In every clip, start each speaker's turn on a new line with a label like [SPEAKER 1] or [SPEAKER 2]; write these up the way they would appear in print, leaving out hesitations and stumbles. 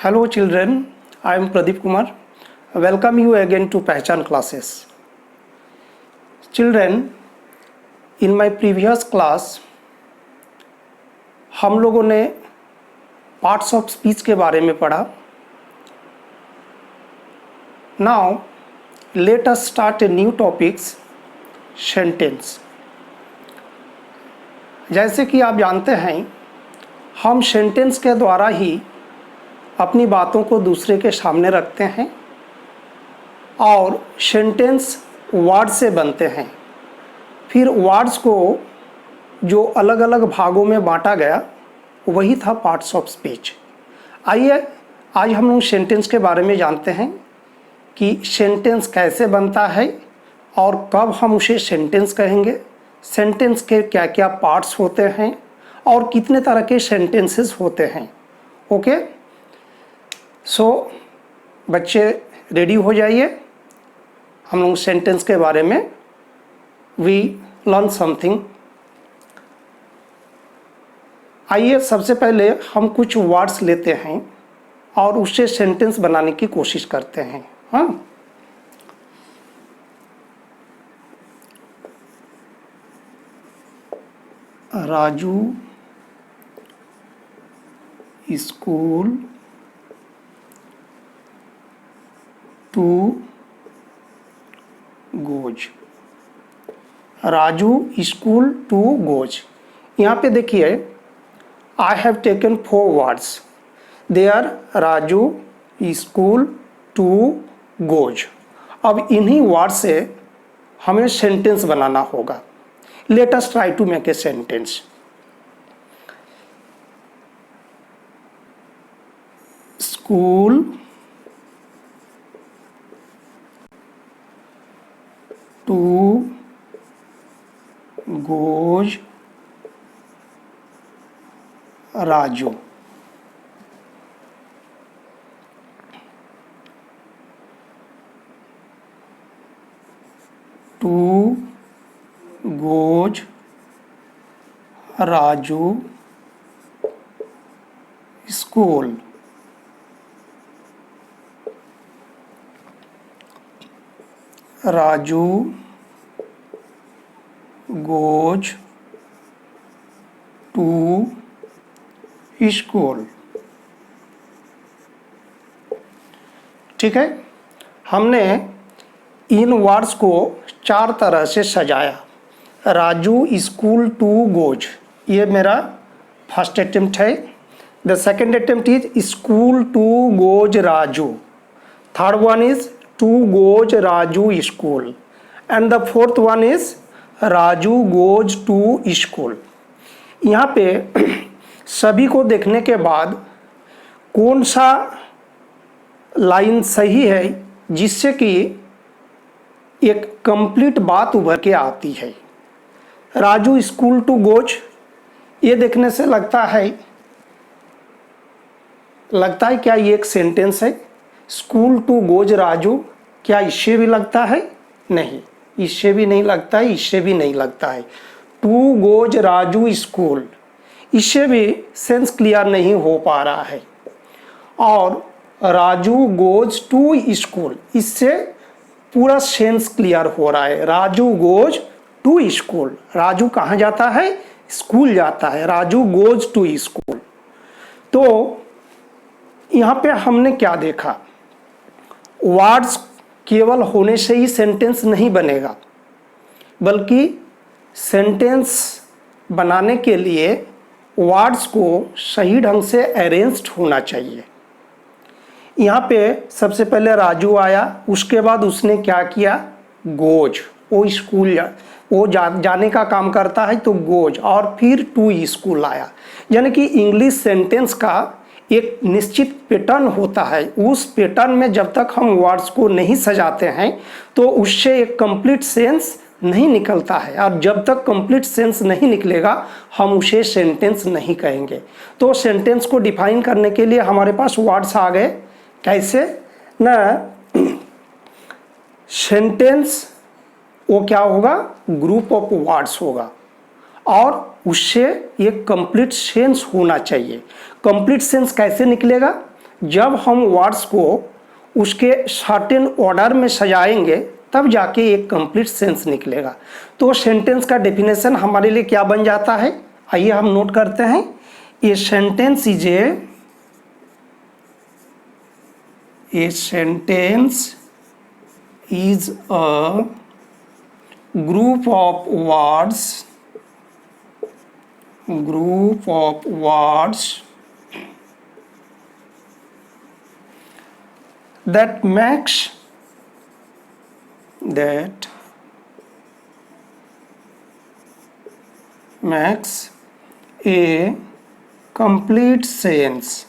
[SPEAKER 1] Hello children, I am Pradeep Kumar. Welcome you again to Pehchan classes. Children, in my previous class हम लोगों ने parts of speech के बारे में पढ़ा. Now let us start a new topics, sentence. जैसे कि आप जानते हैं हम सेंटेंस के द्वारा ही अपनी बातों को दूसरे के सामने रखते हैं और सेंटेंस वर्ड से बनते हैं. फिर वर्ड्स को जो अलग अलग भागों में बांटा गया वही था पार्ट्स ऑफ स्पीच. आइए आज हम लोग सेंटेंस के बारे में जानते हैं कि सेंटेंस कैसे बनता है और कब हम उसे सेंटेंस कहेंगे, सेंटेंस के क्या क्या पार्ट्स होते हैं और कितने तरह के सेंटेंसेस होते हैं. ओके, सो बच्चे रेडी हो जाइए. हम लोग सेंटेंस के बारे में वी लर्न समथिंग. आइए सबसे पहले हम कुछ वर्ड्स लेते हैं और उससे सेंटेंस बनाने की कोशिश करते हैं. हाँ, Raju school to goes. Raju school to goes. यहाँ पे देखिए I have taken 4 words. They are Raju school to goes. अब इन्हीं वर्ड से हमें सेंटेंस बनाना होगा. Let us try to make a sentence. School to goes Raju. To goes Raju school. Raju goes to school. ठीक है, हमने इन वर्ड्स को 4 तरह से सजाया. राजू स्कूल टू गोज, ये मेरा फर्स्ट अटेम्प्ट है. The second attempt is school to goes Raju. Third one is to goes Raju school. And the fourth one is Raju goes to school. यहाँ पे सभी को देखने के बाद कौन सा लाइन सही है जिससे कि एक कंप्लीट बात उभर के आती है. राजू स्कूल टू गोज, ये देखने से लगता है क्या ये एक सेंटेंस है. स्कूल टू गोज राजू, क्या इससे भी लगता है? नहीं, इससे भी नहीं लगता है, इससे भी नहीं लगता है. टू गोज राजू स्कूल, इससे भी सेंस क्लियर नहीं हो पा रहा है. और राजू गोज टू स्कूल, इससे पूरा सेंस क्लियर हो रहा है. Raju goes to school, Raju कहाँ जाता है? स्कूल जाता है. Raju goes to school. तो यहाँ पे हमने क्या देखा, वर्ड्स केवल होने से ही सेंटेंस नहीं बनेगा, बल्कि सेंटेंस बनाने के लिए वर्ड्स को सही ढंग से अरेंज्ड होना चाहिए. यहाँ पे सबसे पहले राजू आया, उसके बाद उसने क्या किया? गोज, वो स्कूल जाने का काम करता है तो गोज, और फिर टू स्कूल आया. यानी कि इंग्लिश सेंटेंस का एक निश्चित पैटर्न होता है. उस पैटर्न में जब तक हम वर्ड्स को नहीं सजाते हैं तो उससे एक कंप्लीट सेंस नहीं निकलता है, और जब तक कंप्लीट सेंस नहीं निकलेगा हम उसे सेंटेंस नहीं कहेंगे. तो सेंटेंस को डिफाइन करने के लिए हमारे पास वर्ड्स आ गए. कैसे ना, सेंटेंस वो क्या होगा? ग्रुप ऑफ वर्ड्स होगा और उससे एक कंप्लीट सेंस होना चाहिए. कंप्लीट सेंस कैसे निकलेगा? जब हम वर्ड्स को उसके सर्टेन ऑर्डर में सजाएंगे तब जाके एक कंप्लीट सेंस निकलेगा। तो सेंटेंस का डेफिनेशन हमारे लिए क्या बन जाता है, आइए हम नोट करते हैं। A sentence is a sentence is a group of words that makes a complete sense.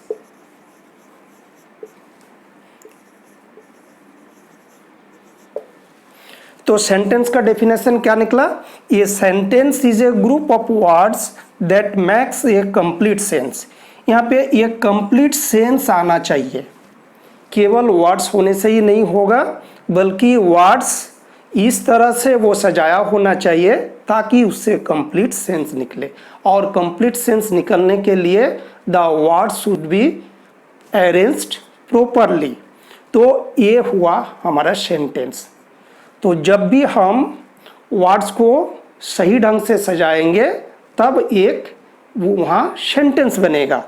[SPEAKER 1] तो सेंटेंस का डेफिनेशन क्या निकला, ये sentence is a group of words that max A complete sense. यहाँ पे ये कंप्लीट सेंस आना चाहिए, केवल वर्ड्स होने से ही नहीं होगा बल्कि वर्ड्स इस तरह से वो सजाया होना चाहिए ताकि उससे कंप्लीट सेंस निकले, और कंप्लीट सेंस निकलने के लिए the words should be arranged properly. तो ये हुआ हमारा सेंटेंस। तो जब भी हम वर्ड्स को सही ढंग से सजाएंगे तब एक वहाँ सेंटेंस बनेगा।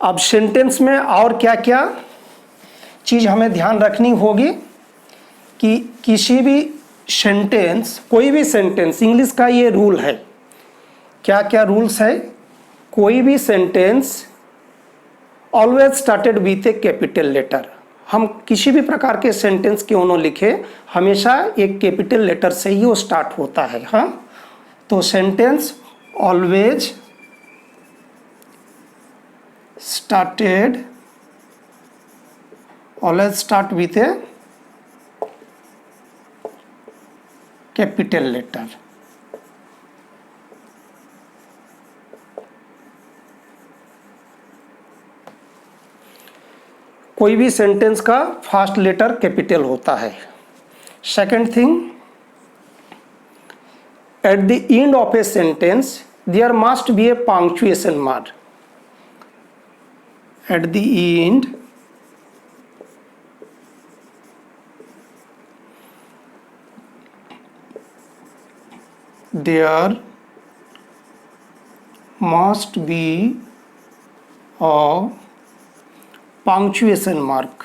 [SPEAKER 1] अब सेंटेंस में और क्या क्या चीज़ हमें ध्यान रखनी होगी कि किसी भी सेंटेंस, कोई भी सेंटेंस, इंग्लिश का ये रूल है। क्या क्या रूल्स है, कोई भी sentence always started with a capital letter. हम किसी भी प्रकार के सेंटेंस क्यों न लिखे, हमेशा एक कैपिटल लेटर से ही वो स्टार्ट होता है। हाँ, तो sentence always start with a capital letter. कोई भी सेंटेंस का फर्स्ट लेटर कैपिटल होता है। Second thing, at the end of a sentence there must be a punctuation mark. At the end there must be a punctuation mark।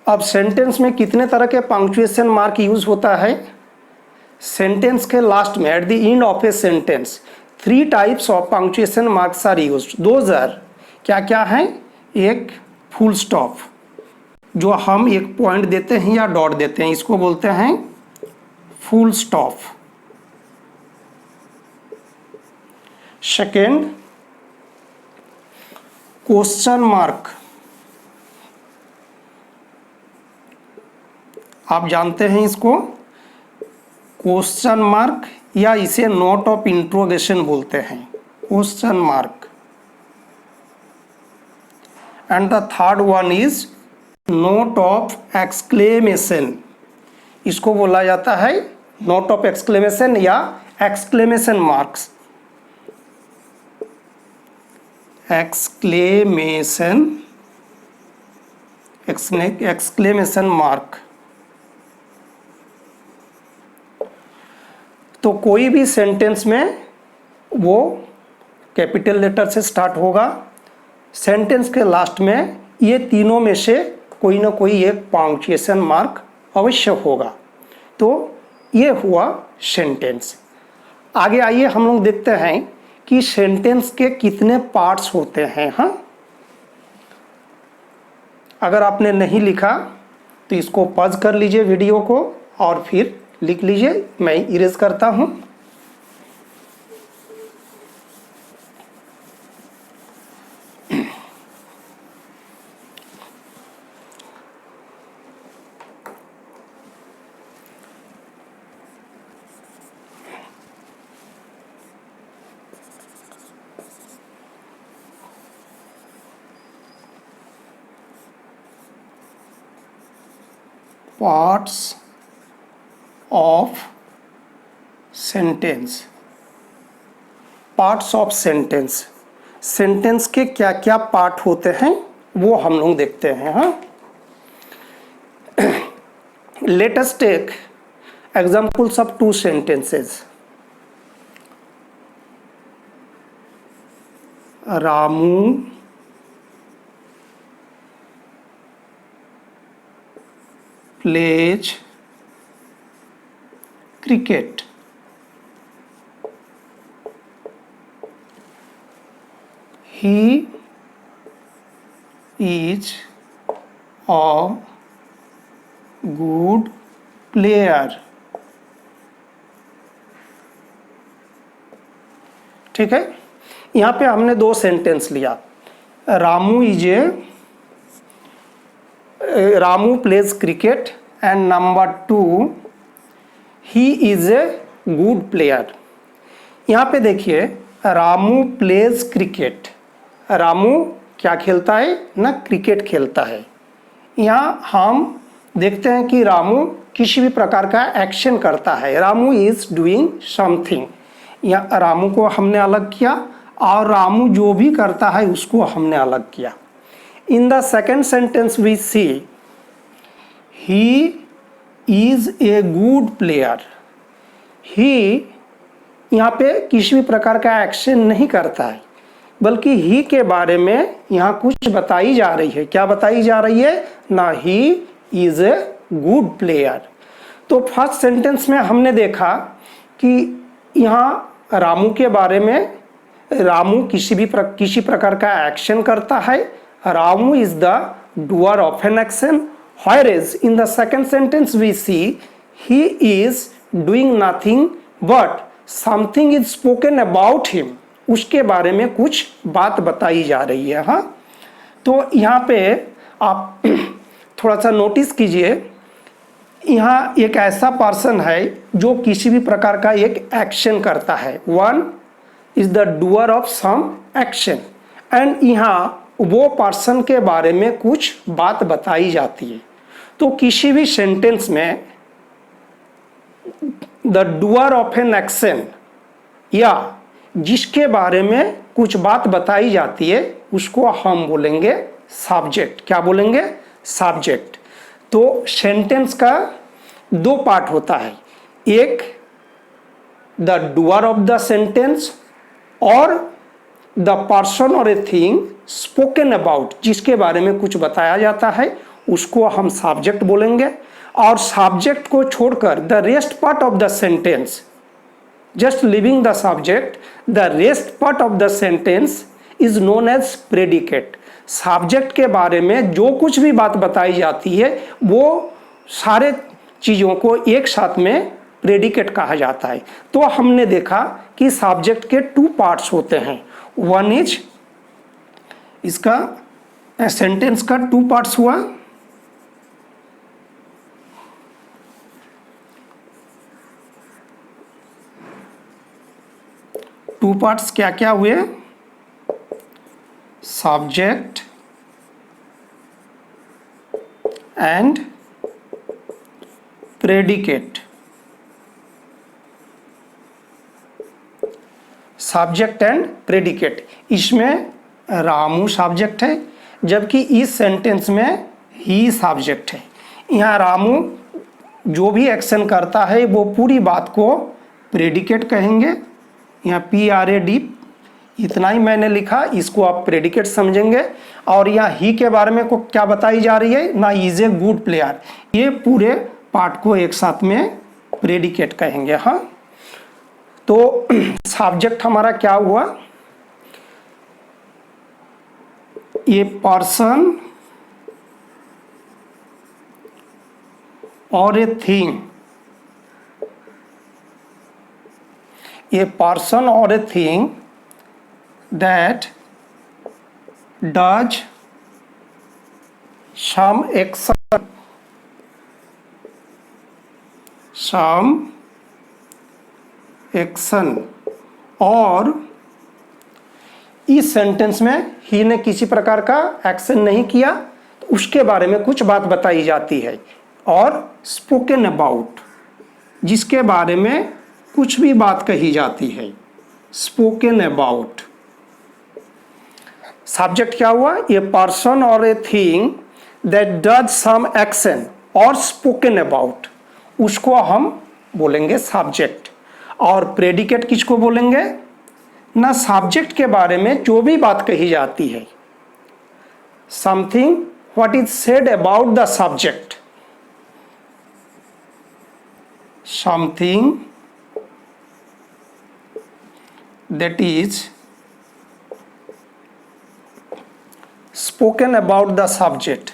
[SPEAKER 1] अब sentence में कितने तरह के पंक्चुएशन मार्क यूज होता है। सेंटेंस के लास्ट में, at the end of a sentence, 3 types of punctuation marks are used. Those are, क्या क्या है, एक फुल स्टॉप जो हम एक पॉइंट देते हैं या डॉट देते हैं, इसको बोलते हैं full stop. Second, question mark. आप जानते हैं इसको, क्वेश्चन मार्क, या इसे नोट ऑफ इंट्रोगेशन बोलते हैं, question mark. And the third one is note of exclamation. इसको बोला जाता है नोट ऑफ एक्सक्लेमेशन या एक्सक्लेमेशन मार्क्स। Exclamation mark. तो कोई भी सेंटेंस में वो कैपिटल लेटर से स्टार्ट होगा। सेंटेंस के लास्ट में ये तीनों में से कोई ना कोई एक पंक्चुएशन मार्क अवश्य होगा। तो ये हुआ सेंटेंस। आगे आइए हम लोग देखते हैं कि सेंटेंस के कितने पार्ट्स होते हैं। हाँ, अगर आपने नहीं लिखा तो इसको पॉज कर लीजिए वीडियो को और फिर लिख लीजिए। मैं इरेज करता हूं। Parts of sentence, parts of sentence, sentence के क्या क्या पार्ट होते हैं वो हम लोग देखते हैं। हाँ, let us take examples of two sentences. Ramu plays cricket. He is a good player। ठीक है, यहाँ पे हमने दो सेंटेंस लिया। Ramu plays cricket and number 2 he is a good player. यहाँ पे देखिए, रामू प्लेज क्रिकेट, रामू क्या खेलता है ना, क्रिकेट खेलता है। यहाँ हम देखते हैं कि रामू किसी भी प्रकार का एक्शन करता है, रामू इज डूइंग समथिंग। यहाँ रामू को हमने अलग किया और रामू जो भी करता है उसको हमने अलग किया। In the second sentence we see he is a good player. ही यहाँ पे किसी भी प्रकार का एक्शन नहीं करता है, बल्कि ही के बारे में यहाँ कुछ बताई जा रही है। क्या बताई जा रही है ना, ही इज ए गुड प्लेयर। तो फर्स्ट सेंटेंस में हमने देखा कि यहाँ रामू के बारे में, रामू किसी प्रकार का एक्शन करता है, Ramu is the doer of an action. Whereas in the second sentence we see he is doing nothing but something is spoken about him, उसके बारे में कुछ बात बताई जा रही है। हाँ, तो यहाँ पे आप थोड़ा सा नोटिस कीजिए, यहाँ एक ऐसा पर्सन है जो किसी भी प्रकार का एक एक्शन करता है। One is the doer of some action and यहाँ वो पर्सन के बारे में कुछ बात बताई जाती है। तो किसी भी सेंटेंस में the doer of an action या जिसके बारे में कुछ बात बताई जाती है उसको हम बोलेंगे सब्जेक्ट। क्या बोलेंगे, सब्जेक्ट। तो सेंटेंस का दो पार्ट होता है, एक the doer of the sentence और द पर्सन और ए थिंग स्पोकन अबाउट, जिसके बारे में कुछ बताया जाता है उसको हम सब्जेक्ट बोलेंगे। और सब्जेक्ट को छोड़कर the rest part of the sentence, just leaving the subject, the rest part of the sentence is known as predicate. Subject के बारे में जो कुछ भी बात बताई जाती है वो सारे चीज़ों को एक साथ में प्रेडिकेट कहा जाता है। तो हमने देखा कि सब्जेक्ट के टू पार्ट्स होते हैं। वन इज, इसका सेंटेंस का टू पार्ट्स हुआ, टू पार्ट्स क्या क्या हुए, subject and predicate. Subject and predicate, इसमें रामू सब्जेक्ट है जबकि इस सेंटेंस में ही सब्जेक्ट है। यहाँ रामू जो भी एक्शन करता है वो पूरी बात को प्रेडिकेट कहेंगे। यहाँ PRAD इतना ही मैंने लिखा, इसको आप प्रेडिकेट समझेंगे। और यहाँ ही के बारे में को क्या बताई जा रही है ना, इज ए गुड प्लेयर, ये पूरे पार्ट को एक साथ में प्रेडिकेट कहेंगे। हाँ, तो सब्जेक्ट हमारा क्या हुआ, ये पर्सन और a thing, a person or a thing that does some action, और इस सेंटेंस में ही ने किसी प्रकार का एक्शन नहीं किया तो उसके बारे में कुछ बात बताई जाती है। और स्पोकन अबाउट, जिसके बारे में कुछ भी बात कही जाती है, स्पोकन अबाउट। सब्जेक्ट क्या हुआ? ए पर्सन और a thing that does some action और स्पोकन अबाउट, उसको हम बोलेंगे सब्जेक्ट। और प्रेडिकेट किसको बोलेंगे? ना सब्जेक्ट के बारे में जो भी बात कही जाती है, something what is said about the subject, something that is spoken about the subject,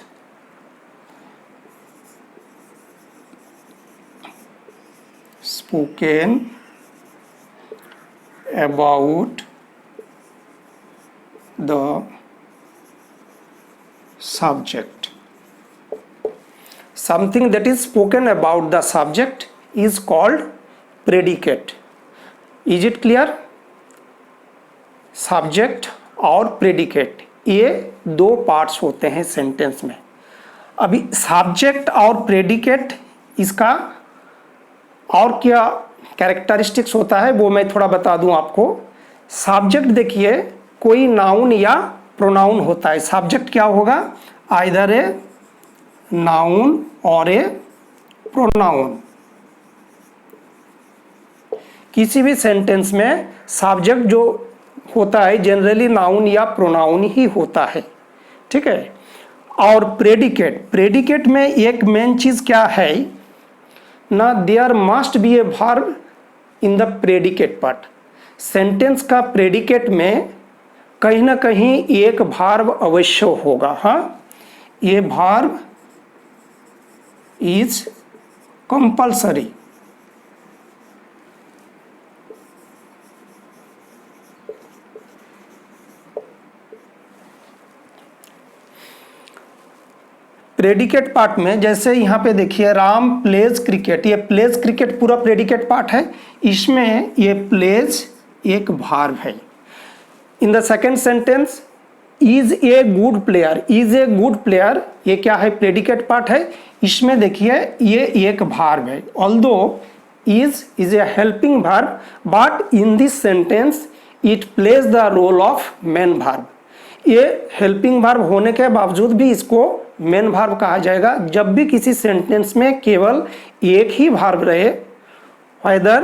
[SPEAKER 1] spoken about the subject, something that is spoken about the subject is called predicate. Is it clear? Subject और predicate, ये दो parts होते हैं sentence में। अभी subject और predicate, इसका और क्या कैरेक्टरिस्टिक्स होता है वो मैं थोड़ा बता दूं आपको। सब्जेक्ट देखिए, कोई नाउन या प्रोनाउन होता है। सब्जेक्ट क्या होगा? आइदर ए नाउन और ए प्रोनाउन। किसी भी सेंटेंस में सब्जेक्ट जो होता है जनरली नाउन या प्रोनाउन ही होता है, ठीक है। और प्रेडिकेट, प्रेडिकेट में एक मेन चीज क्या है ना, there must be a verb in the predicate part. Sentence का प्रेडिकेट में कहीं ना कहीं एक वर्ब अवश्य होगा। हाँ, ये verb is compulsory. Predicate part में जैसे यहाँ पे देखिए, राम प्लेज क्रिकेट, ये प्लेज क्रिकेट पूरा प्रेडिकेट पार्ट है। इसमें ये प्लेज एक वर्ब है। इन the second sentence, is a good player, is a good player, ये क्या है? प्रेडिकेट पार्ट है। इसमें देखिए ये एक वर्ब है। Although is a helping verb, but in this sentence it plays the role of main verb. ये हेल्पिंग वर्ब होने के बावजूद भी इसको मेन वर्ब कहा जाएगा जब भी किसी सेंटेंस में केवल एक ही वर्ब रहे, whether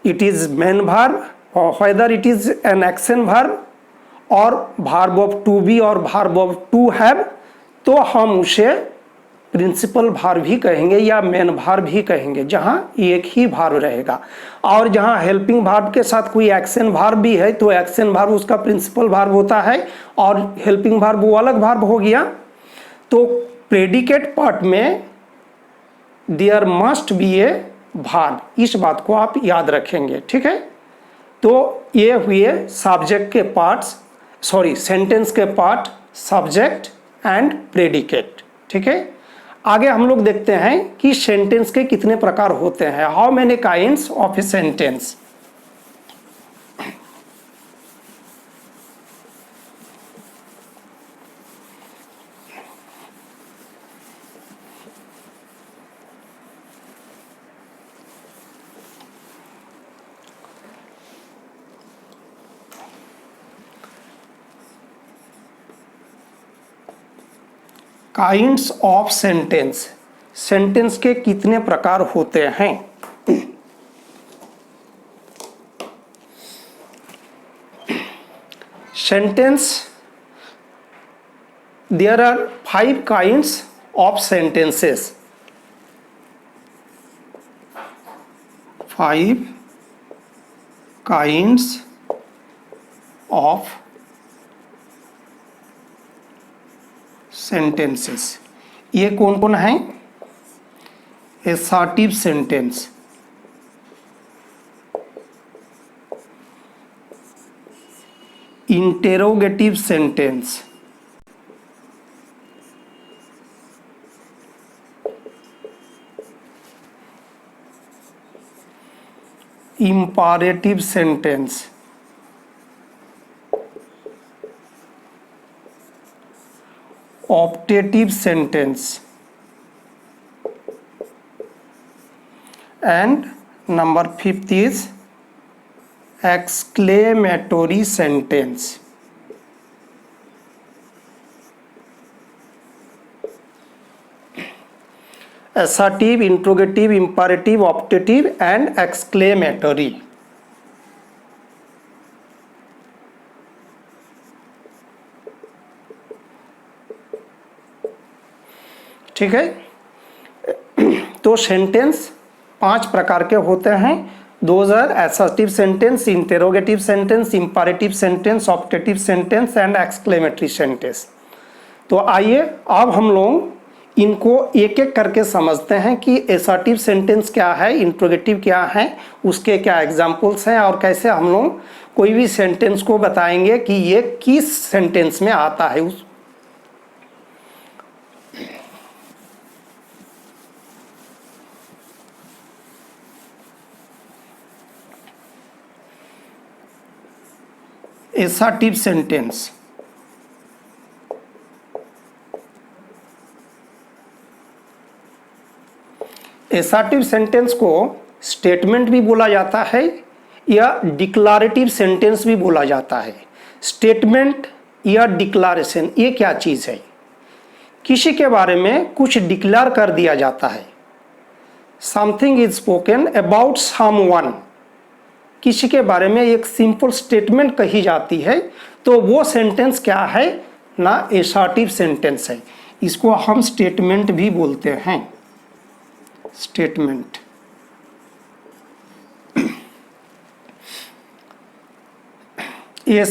[SPEAKER 1] it is main verb or whether it is an action verb और verb of to be और verb of to have, तो हम उसे प्रिंसिपल वर्ब ही कहेंगे या मेन वर्ब ही कहेंगे, जहां एक ही वर्ब रहेगा। और जहां हेल्पिंग वर्ब के साथ कोई एक्शन वर्ब भी है तो एक्शन वर्ब उसका प्रिंसिपल वर्ब होता है और हेल्पिंग वर्ब वो अलग वर्ब हो गया। तो प्रेडिकेट पार्ट में there must be a verb, इस बात को आप याद रखेंगे, ठीक है। तो ये हुए सब्जेक्ट के पार्ट्स, सॉरी सेंटेंस के पार्ट, सब्जेक्ट एंड प्रेडिकेट, ठीक है। आगे हम लोग देखते हैं कि सेंटेंस के कितने प्रकार होते हैं। How many kinds of a sentence. Kinds of sentence, sentence के कितने प्रकार होते हैं। Sentence, there are 5 kinds of sentences. 5 kinds of sentences. ये कौन कौन है? Assertive sentence, interrogative sentence, imperative sentence, optative sentence and number 5th is exclamatory sentence. Assertive, interrogative, imperative, optative and exclamatory. ठीक है, तो सेंटेंस 5 प्रकार के होते हैं। Those are assertive sentence, interrogative sentence, imperative sentence, optative sentence and exclamatory sentence। तो आइए अब हम लोग इनको एक एक करके समझते हैं कि assertive sentence क्या है, interrogative क्या है, उसके क्या एग्जाम्पल्स हैं और कैसे हम लोग कोई भी सेंटेंस को बताएंगे कि ये किस सेंटेंस में आता है। उस assertive sentence, assertive सेंटेंस को स्टेटमेंट भी बोला जाता है या डिक्लारेटिव सेंटेंस भी बोला जाता है। स्टेटमेंट या डिक्लारेशन ये क्या चीज़ है? किसी के बारे में कुछ डिक्लेयर कर दिया जाता है। Something is spoken about someone, किसी के बारे में एक सिंपल स्टेटमेंट कही जाती है, तो वो सेंटेंस क्या है ना, assertive सेंटेंस है। इसको हम स्टेटमेंट भी बोलते हैं, statement. A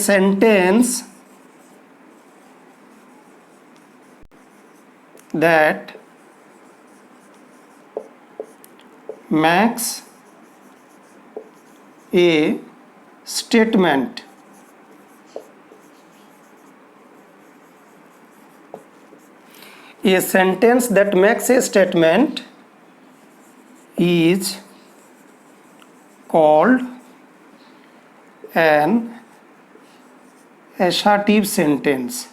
[SPEAKER 1] sentence that makes a statement is called an assertive sentence।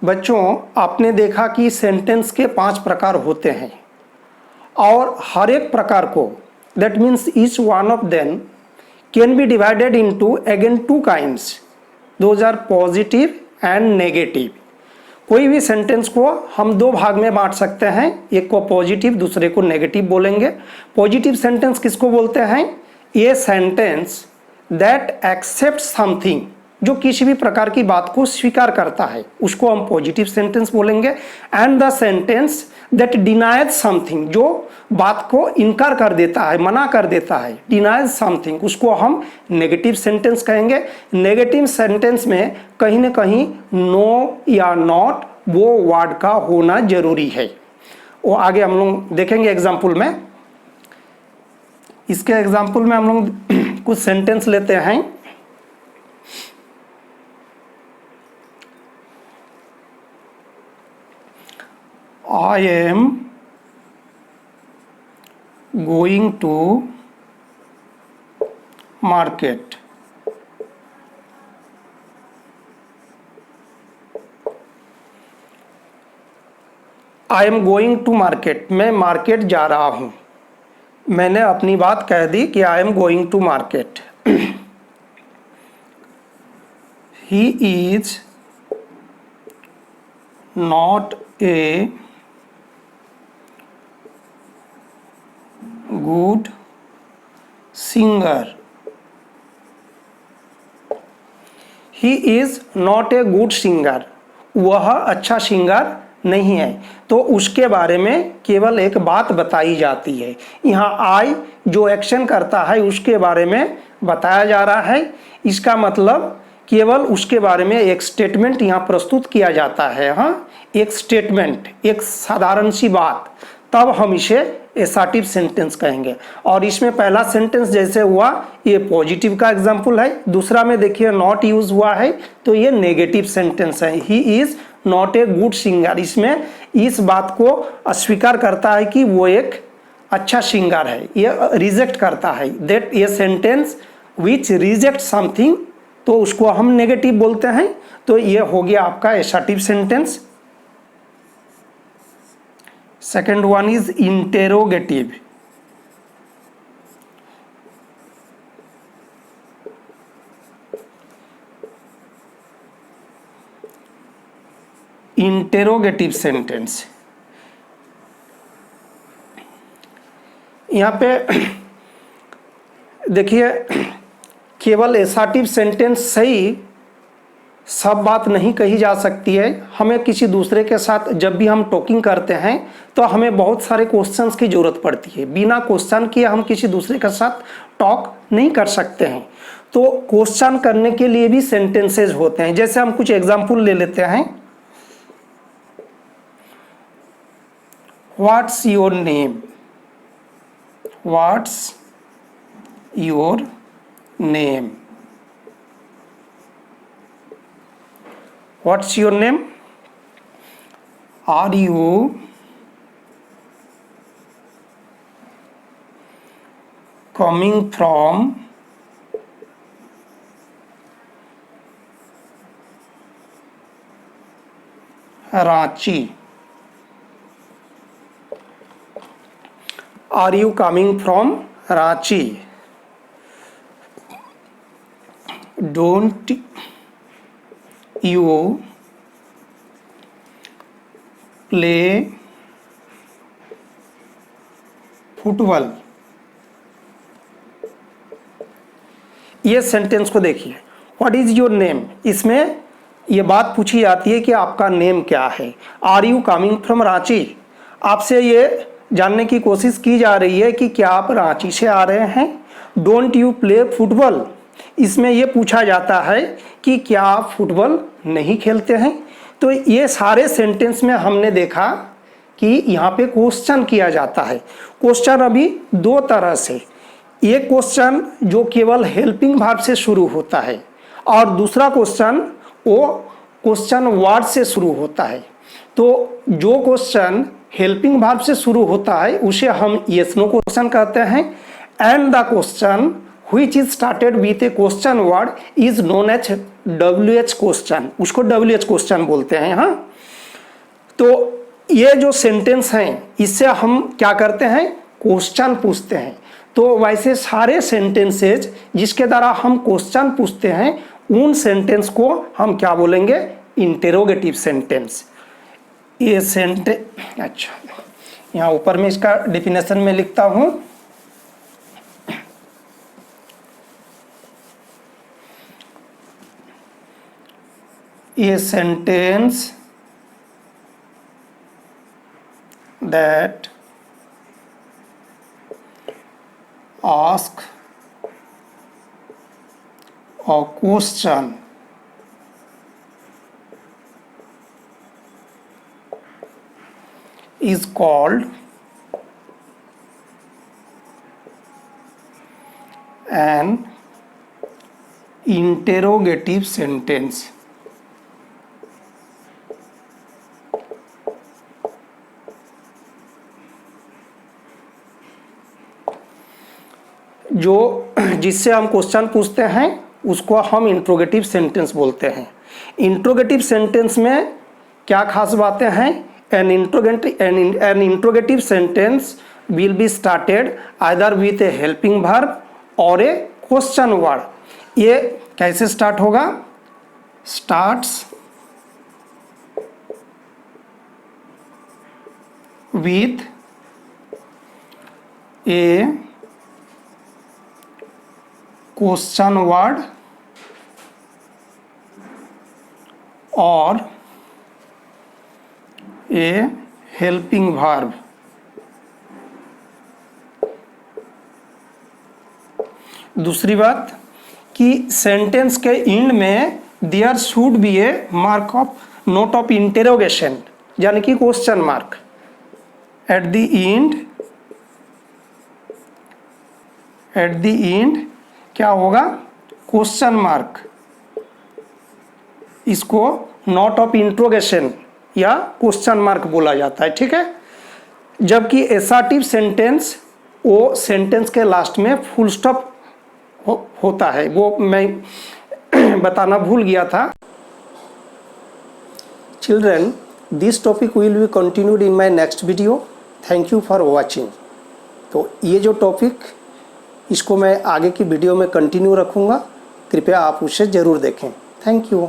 [SPEAKER 1] बच्चों, आपने देखा कि सेंटेंस के 5 प्रकार होते हैं और हर एक प्रकार को, that means each one of them can be divided into again 2 kinds, those are positive and negative. कोई भी सेंटेंस को हम 2 भाग में बांट सकते हैं, एक को पॉजिटिव दूसरे को नेगेटिव बोलेंगे। पॉजिटिव सेंटेंस किसको बोलते हैं? ये सेंटेंस दैट एक्सेप्ट समथिंग, जो किसी भी प्रकार की बात को स्वीकार करता है, उसको हम पॉजिटिव सेंटेंस बोलेंगे। And the sentence that denies something, जो बात को इनकार कर देता है, मना कर देता है, डिनाइज समथिंग, उसको हम नेगेटिव सेंटेंस कहेंगे। नेगेटिव सेंटेंस में कहीं ना कहीं नो या नॉट वो वर्ड का होना जरूरी है। वो आगे हम लोग देखेंगे एग्जाम्पल में। इसके एग्जाम्पल में हम लोग कुछ सेंटेंस लेते हैं। I am going to market। I am going to market, मैं मार्केट जा रहा हूँ। मैंने अपनी बात कह दी कि I am going to market। He is not a good singer। He is not a good singer, वह अच्छा सिंगर नहीं है। तो उसके बारे में केवल एक बात बताई जाती है। यहाँ आई जो एक्शन करता है उसके बारे में बताया जा रहा है। इसका मतलब केवल उसके बारे में एक स्टेटमेंट यहाँ प्रस्तुत किया जाता है। हाँ, एक स्टेटमेंट, एक साधारण सी बात, तब हम इसे एसर्टिव सेंटेंस कहेंगे। और इसमें पहला सेंटेंस जैसे हुआ ये पॉजिटिव का एग्जाम्पल है, दूसरा में देखिए नॉट यूज हुआ है तो ये नेगेटिव सेंटेंस है। He is not a good singer, इसमें इस बात को अस्वीकार करता है कि वो एक अच्छा सिंगर है, ये रिजेक्ट करता है। दैट ये सेंटेंस विच रिजेक्ट समथिंग, तो उसको हम नेगेटिव बोलते हैं। तो ये हो गया आपका assertive sentence. Second one is interrogative. Interrogative sentence, यहाँ पे देखिए केवल एसर्टिव सेंटेंस से ही सब बात नहीं कही जा सकती है। हमें किसी दूसरे के साथ जब भी हम टॉकिंग करते हैं तो हमें बहुत सारे क्वेश्चंस की ज़रूरत पड़ती है। बिना क्वेश्चन किए हम किसी दूसरे के साथ टॉक नहीं कर सकते हैं। तो क्वेश्चन करने के लिए भी सेंटेंसेज होते हैं। जैसे हम कुछ एग्जाम्पल ले लेते हैं। What's your name, what's your name, what's your name, are you coming from Ranchi, are you coming from Ranchi, don't you play football. ये सेंटेंस को देखिए, व्हाट इज योर नेम, इसमें ये बात पूछी जाती है कि आपका नेम क्या है। Are you coming from Ranchi, आपसे ये जानने की कोशिश की जा रही है कि क्या आप रांची से आ रहे हैं। डोंट यू प्ले फुटबॉल, इसमें यह पूछा जाता है कि क्या आप फुटबॉल नहीं खेलते हैं। तो ये सारे सेंटेंस में हमने देखा कि यहाँ पे क्वेश्चन किया जाता है। क्वेश्चन अभी दो तरह से, एक क्वेश्चन जो केवल हेल्पिंग वर्ब से शुरू होता है और दूसरा क्वेश्चन वो क्वेश्चन वर्ड से शुरू होता है। तो जो क्वेश्चन हेल्पिंग वर्ब से शुरू होता है उसे हम यस नो क्वेश्चन कहते हैं, and the question which is started with a question word is known as WH question, उसको WH क्वेश्चन बोलते हैं। हाँ, तो ये जो सेंटेंस हैं इससे हम क्या करते हैं, क्वेश्चन पूछते हैं। तो वैसे सारे सेंटेंसेज जिसके द्वारा हम क्वेश्चन पूछते हैं उन सेंटेंस को हम क्या बोलेंगे, इंटेरोगेटिव सेंटेंस। ये अच्छा, यहाँ ऊपर में इसका डेफिनेशन में लिखता हूँ। A sentence that asks a question is called an interrogative sentence। जो जिससे हम क्वेश्चन पूछते हैं उसको हम इंट्रोगेटिव सेंटेंस बोलते हैं। इंट्रोगेटिव सेंटेंस में क्या खास बातें हैं, an interrogative sentence will be started either with a helping verb और ए क्वेश्चन वर्ड। ये कैसे स्टार्ट होगा, starts with a question word और ए हेल्पिंग वर्ब। दूसरी बात कि सेंटेंस के एंड में there should be a mark of note of interrogation, यानी कि question mark at the end क्या होगा, क्वेश्चन मार्क। इसको नोट ऑफ इंट्रोगेशन या क्वेश्चन मार्क बोला जाता है, ठीक है। जबकि एसर्टिव सेंटेंस वो सेंटेंस के लास्ट में फुल स्टॉप होता है, वो मैं बताना भूल गया था। Children, this topic will be continued in my next video. Thank you for watching. तो ये जो टॉपिक, इसको मैं आगे की वीडियो में कंटिन्यू रखूँगा, कृपया आप उसे ज़रूर देखें। Thank you.